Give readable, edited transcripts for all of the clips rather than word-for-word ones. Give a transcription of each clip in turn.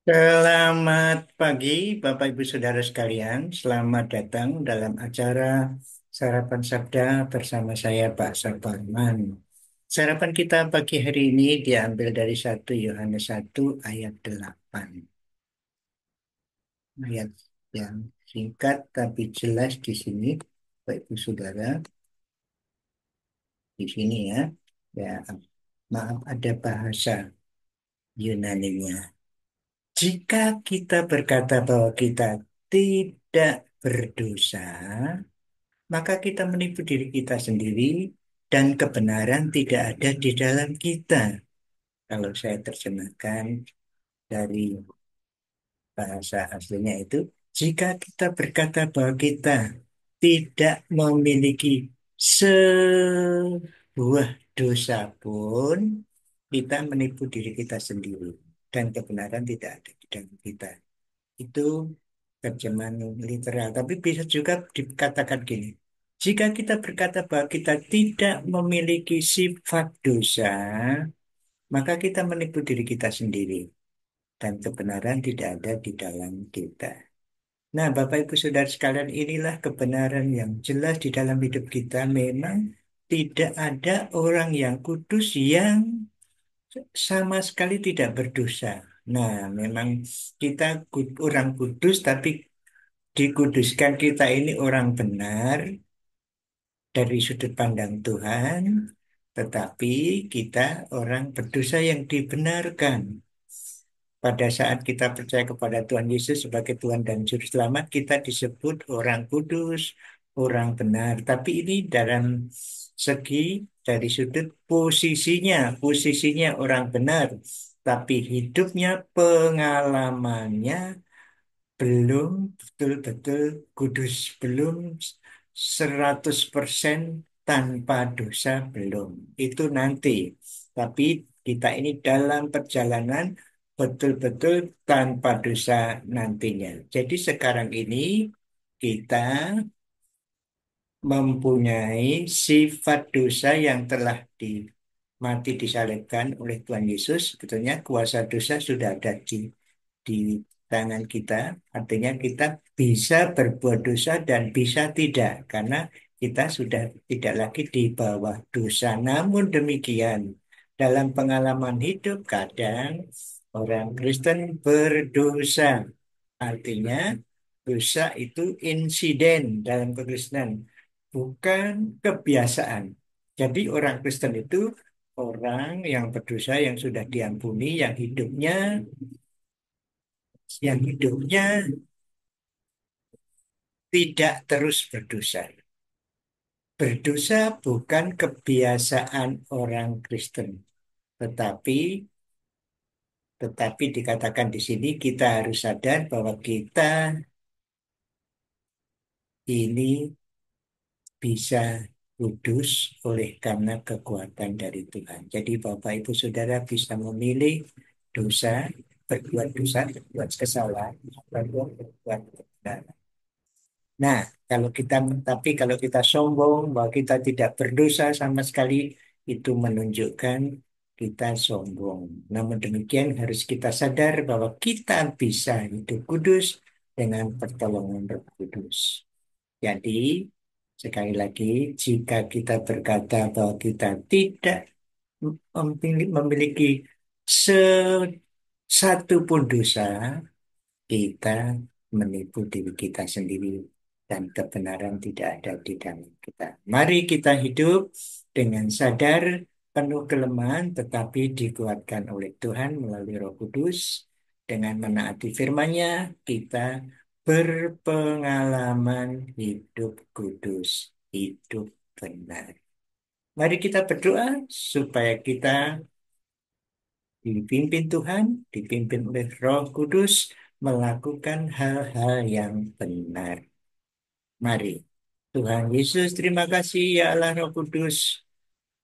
Selamat pagi, Bapak Ibu Saudara sekalian. Selamat datang dalam acara Sarapan Sabda bersama saya, Pak Sarparman. Sarapan kita pagi hari ini diambil dari 1 Yohanes 1 ayat 8. Ayat yang singkat tapi jelas di sini, Bapak Ibu Saudara. Di sini ya. Ya, maaf ada bahasa Yunaninya. Jika kita berkata bahwa kita tidak berdosa, maka kita menipu diri kita sendiri dan kebenaran tidak ada di dalam kita. Kalau saya terjemahkan dari bahasa aslinya itu, jika kita berkata bahwa kita tidak memiliki sebuah dosa pun, kita menipu diri kita sendiri dan kebenaran tidak ada di dalam kita. Itu terjemahan literal, tapi bisa juga dikatakan gini. Jika kita berkata bahwa kita tidak memiliki sifat dosa, maka kita menipu diri kita sendiri dan kebenaran tidak ada di dalam kita. Nah, Bapak Ibu Saudara sekalian, inilah kebenaran yang jelas di dalam hidup kita. Memang tidak ada orang yang kudus yang sama sekali tidak berdosa. Nah, memang kita orang kudus, tapi dikuduskan kita ini orang benar dari sudut pandang Tuhan, tetapi kita orang berdosa yang dibenarkan. Pada saat kita percaya kepada Tuhan Yesus sebagai Tuhan dan Juru Selamat, kita disebut orang kudus, orang benar. Tapi ini dalam segi dari sudut posisinya orang benar. Tapi hidupnya, pengalamannya belum betul-betul kudus, belum 100% tanpa dosa, belum. Itu nanti. Tapi kita ini dalam perjalanan betul-betul tanpa dosa nantinya. Jadi sekarang ini kita mempunyai sifat dosa yang telah mati disalibkan oleh Tuhan Yesus. Sebetulnya kuasa dosa sudah ada di tangan kita, artinya kita bisa berbuat dosa dan bisa tidak, karena kita sudah tidak lagi di bawah dosa. Namun demikian, dalam pengalaman hidup, kadang orang Kristen berdosa. Artinya, dosa itu insiden dalam kekristenan, bukan kebiasaan. Jadi orang Kristen itu orang yang berdosa, yang sudah diampuni, yang hidupnya tidak terus berdosa. Berdosa bukan kebiasaan orang Kristen, tetapi tetapi dikatakan di sini kita harus sadar bahwa kita ini bisa kudus oleh karena kekuatan dari Tuhan. Jadi Bapak Ibu Saudara bisa memilih dosa, berbuat kesalahan, atau berbuat kebenaran. Nah, kalau kita sombong bahwa kita tidak berdosa sama sekali, itu menunjukkan kita sombong. Namun demikian harus kita sadar bahwa kita bisa hidup kudus dengan pertolongan Roh Kudus. Jadi, sekali lagi, jika kita berkata bahwa kita tidak memiliki satu pun dosa, kita menipu diri kita sendiri dan kebenaran tidak ada di dalam kita. Mari kita hidup dengan sadar penuh kelemahan tetapi dikuatkan oleh Tuhan melalui Roh Kudus. Dengan menaati firman-Nya, kita berpengalaman hidup kudus, hidup benar. Mari kita berdoa supaya kita dipimpin Tuhan, dipimpin oleh Roh Kudus, melakukan hal-hal yang benar. Mari. Tuhan Yesus, terima kasih ya Allah Roh Kudus.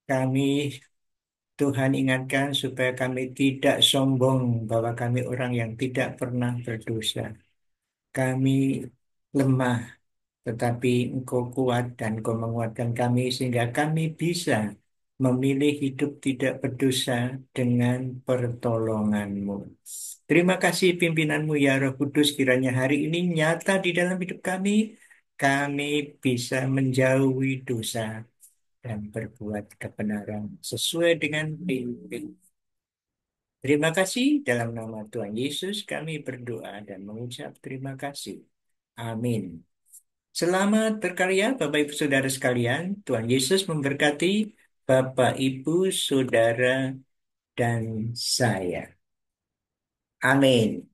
Kami, Tuhan ingatkan supaya kami tidak sombong bahwa kami orang yang tidak pernah berdosa. Kami lemah, tetapi Engkau kuat dan Engkau menguatkan kami sehingga kami bisa memilih hidup tidak berdosa dengan pertolongan-Mu. Terima kasih pimpinanmu ya Roh Kudus, kiranya hari ini nyata di dalam hidup kami. Kami bisa menjauhi dosa dan berbuat kebenaran sesuai dengan pimpin. Terima kasih dalam nama Tuhan Yesus kami berdoa dan mengucap terima kasih. Amin. Selamat berkarya Bapak Ibu Saudara sekalian. Tuhan Yesus memberkati Bapak Ibu Saudara dan saya. Amin.